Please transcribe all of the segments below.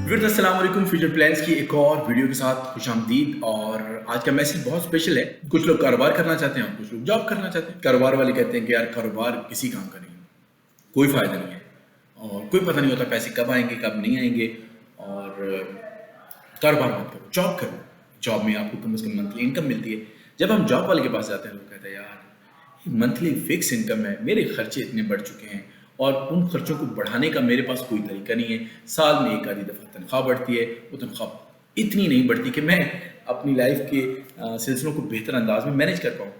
Viewers अस्सलाम वालेकुम। Future plans की एक और वीडियो के साथ खुशामदीद। और आज का मैसेज बहुत स्पेशल है। कुछ लोग कारोबार करना चाहते हैं और कुछ लोग जॉब करना चाहते हैं। कारोबार वाले कहते हैं कि यार कारोबार किसी काम का नहीं है, कोई फायदा नहीं है और कोई पता नहीं होता पैसे कब आएंगे कब नहीं आएंगे। और कारोबार मत करो, जॉब करो। जॉब में आपको कम से कम मंथली इनकम मिलती है। जब हम जॉब वाले के पास जाते हैं तो कहते हैं यार मंथली फिक्स इनकम है, मेरे खर्चे इतने बढ़ चुके हैं और उन खर्चों को बढ़ाने का मेरे पास कोई तरीका नहीं है। साल में एक आधी दफ़ा तनख्वाह बढ़ती है, वो तनख्वाह इतनी नहीं बढ़ती कि मैं अपनी लाइफ के सिलसिलों को बेहतर अंदाज में मैनेज कर पाऊँ।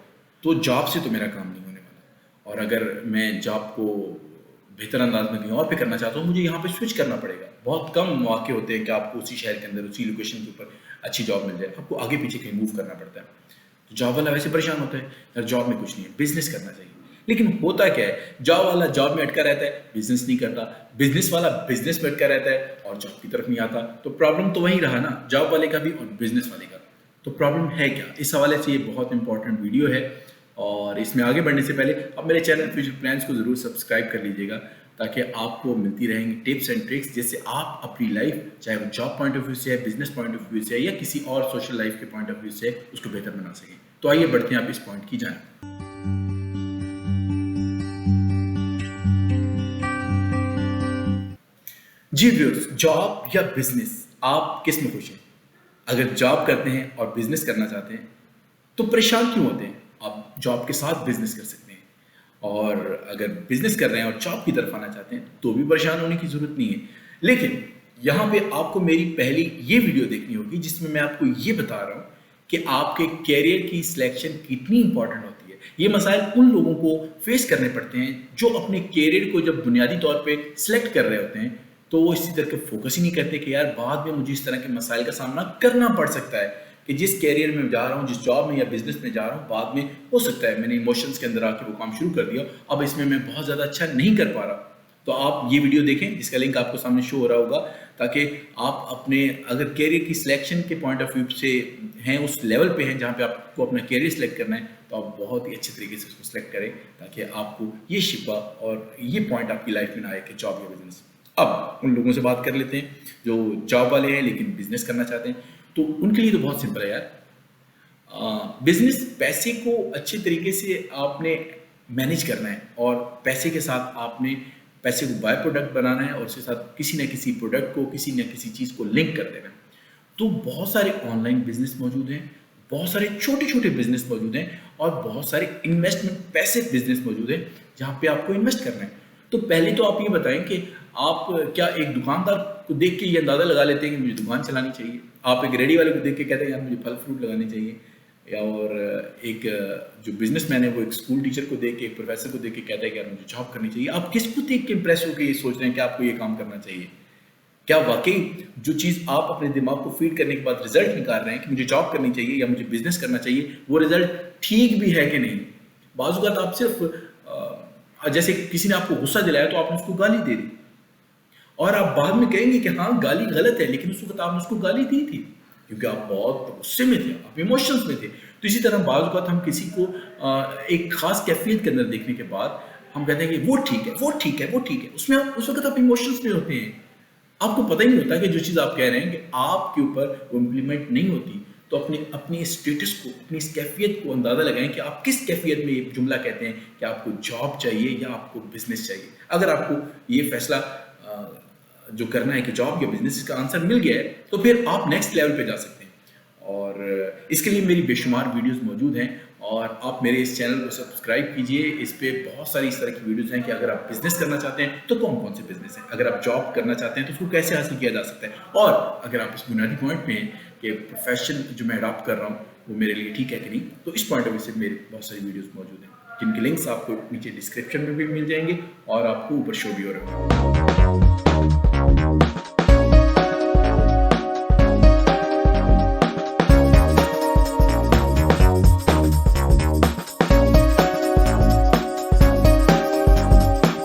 तो जॉब से तो मेरा काम नहीं होने वाला। और अगर मैं जॉब को बेहतर अंदाज में कहीं और पे करना चाहता हूँ, मुझे यहाँ पे स्विच करना पड़ेगा। बहुत कम मौके होते हैं कि आपको उसी शहर के अंदर उसी लोकेशन के ऊपर अच्छी जॉब मिल जाए, आपको आगे पीछे कहीं मूव करना पड़ता है। तो जॉब वाला वैसे परेशान होता है यार जॉब में कुछ नहीं है, बिजनेस करना चाहिए। लेकिन होता क्या है, जॉब वाला जॉब में अटका रहता है, बिजनेस नहीं करता। बिजनेस वाला बिजनेस में अटका रहता है और जॉब की तरफ नहीं आता। तो प्रॉब्लम तो वही रहा ना, जॉब वाले का भी और बिजनेस वाले का। तो प्रॉब्लम है क्या, इस हवाले से ये बहुत इंपॉर्टेंट वीडियो है। और इसमें आगे बढ़ने से पहले आप मेरे चैनल फ्यूचर प्लान्स को ज़रूर सब्सक्राइब कर लीजिएगा, ताकि आपको मिलती रहेंगी टिप्स एंड ट्रिक्स जिससे आप अपनी लाइफ, चाहे वो जॉब पॉइंट ऑफ व्यू से है, बिजनेस पॉइंट ऑफ व्यू से है या किसी और सोशल लाइफ के पॉइंट ऑफ व्यू से है, उसको बेहतर बना सकें। तो आइए बढ़ते हैं आप इस पॉइंट की जाएं। जी व्यूअर्स, जॉब या बिजनेस, आप किस में खुश हैं? अगर जॉब करते हैं और बिजनेस करना चाहते हैं तो परेशान क्यों होते हैं? आप जॉब के साथ बिजनेस कर सकते हैं। और अगर बिजनेस कर रहे हैं और जॉब की तरफ आना चाहते हैं तो भी परेशान होने की जरूरत नहीं है। लेकिन यहाँ पे आपको मेरी पहली ये वीडियो देखनी होगी जिसमें मैं आपको ये बता रहा हूँ कि आपके कैरियर की सिलेक्शन कितनी इंपॉर्टेंट होती है। ये मसाइल उन लोगों को फेस करने पड़ते हैं जो अपने कैरियर को जब बुनियादी तौर पे सिलेक्ट कर रहे होते हैं तो वो इसी तरह के फोकस ही नहीं करते कि यार बाद में मुझे इस तरह के मसाइल का सामना करना पड़ सकता है कि जिस कैरियर में जा रहा हूँ, जिस जॉब में या बिजनेस में जा रहा हूँ, बाद में हो सकता है मैंने इमोशंस के अंदर आके वो काम शुरू कर दिया, अब इसमें मैं बहुत ज़्यादा अच्छा नहीं कर पा रहा। तो आप ये वीडियो देखें जिसका लिंक आपको सामने शो हो रहा होगा, ताकि आप अपने अगर कैरियर की सिलेक्शन के पॉइंट ऑफ व्यू से हैं, उस लेवल पे हैं जहाँ पे आपको अपना कैरियर सिलेक्ट करना है, तो आप बहुत ही अच्छे तरीके से उसको सिलेक्ट करें ताकि आपको ये शिकवा और ये पॉइंट आपकी लाइफ में ना आए कि जॉब या बिजनेस। अब उन लोगों से बात कर लेते हैं जो जॉब वाले हैं लेकिन बिजनेस करना चाहते हैं। तो उनके लिए तो बहुत सिंपल है यार। बिजनेस पैसे को अच्छे तरीके से आपने मैनेज करना है और पैसे के साथ आपने पैसे को बाय प्रोडक्ट बनाना है और उसके साथ किसी न किसी प्रोडक्ट को, किसी न किसी चीज़ को लिंक कर देना है। तो बहुत सारे ऑनलाइन बिजनेस मौजूद हैं, बहुत सारे छोटे छोटे बिजनेस मौजूद हैं और बहुत सारे इन्वेस्टमेंट पैसिव बिजनेस मौजूद हैं जहाँ पे आपको इन्वेस्ट करना है। तो पहले तो आप ये बताएं कि आप क्या एक दुकानदार को देख के ये अंदाज़ा लगा लेते हैं कि मुझे दुकान चलानी चाहिए? आप एक रेडी वाले को देख के कहते हैं यार मुझे फल फ्रूट लगाने चाहिए? या और एक जो बिजनेसमैन है वो एक स्कूल टीचर को देख के, एक प्रोफेसर को देख के कहता है कि यार मुझे जॉब करनी चाहिए? आप किसको देख के इंप्रेस होकर ये सोच रहे हैं कि आपको ये काम करना चाहिए? क्या वाकई जो चीज़ आप अपने दिमाग को फीड करने के बाद रिजल्ट निकाल रहे हैं कि मुझे जॉब करनी चाहिए या मुझे बिजनेस करना चाहिए, वो रिजल्ट ठीक भी है कि नहीं? बाज़ औक़ात आप सिर्फ जैसे किसी ने आपको गुस्सा दिलाया तो आपने उसको गाली दे दी और आप बाद में कहेंगे कि हाँ गाली गलत है, लेकिन उस वक्त आपने उसको गाली दी थी क्योंकि आप बहुत गुस्से में थे, आप इमोशंस में थे। तो इसी तरह बाज़ औक़ात हम किसी को एक खास कैफियत के अंदर देखने के बाद हम कहते हैं कि वो ठीक है, वो ठीक है, वो ठीक है। उसमें आप उस वक्त आप इमोशंस में होते हैं, आपको पता ही नहीं होता कि जो चीज़ आप कह रहे हैं कि आपके ऊपर वो इम्प्लीमेंट नहीं होती। तो अपनी अपनी स्टेटस को, अपनी इस कैफियत को अंदाज़ा लगाएं कि आप किस कैफियत में ये जुमला कहते हैं कि आपको जॉब चाहिए या आपको बिजनेस चाहिए। अगर आपको ये फैसला जो करना है कि जॉब या बिजनेस, इसका आंसर मिल गया है तो फिर आप नेक्स्ट लेवल पे जा सकते हैं। और इसके लिए मेरी बेशुमार वीडियोस मौजूद हैं और आप मेरे इस चैनल को सब्सक्राइब कीजिए। इस पे बहुत सारी इस तरह की वीडियोस हैं कि अगर आप बिजनेस करना चाहते हैं तो कौन कौन से बिजनेस हैं, अगर आप जॉब करना चाहते हैं तो उसको कैसे हासिल किया जा सकता है, और अगर आप इस बुनियादी पॉइंट पे हैं कि प्रोफेशन जो मैं अडॉप्ट कर रहा हूँ वो मेरे लिए ठीक है कि नहीं, तो इस पॉइंट ऑफ व्यू से मेरे बहुत सारी वीडियोस मौजूद हैं जिनके लिंक्स आपको नीचे डिस्क्रिप्शन में भी मिल जाएंगे और आपको ऊपर शो भी हो रहा है।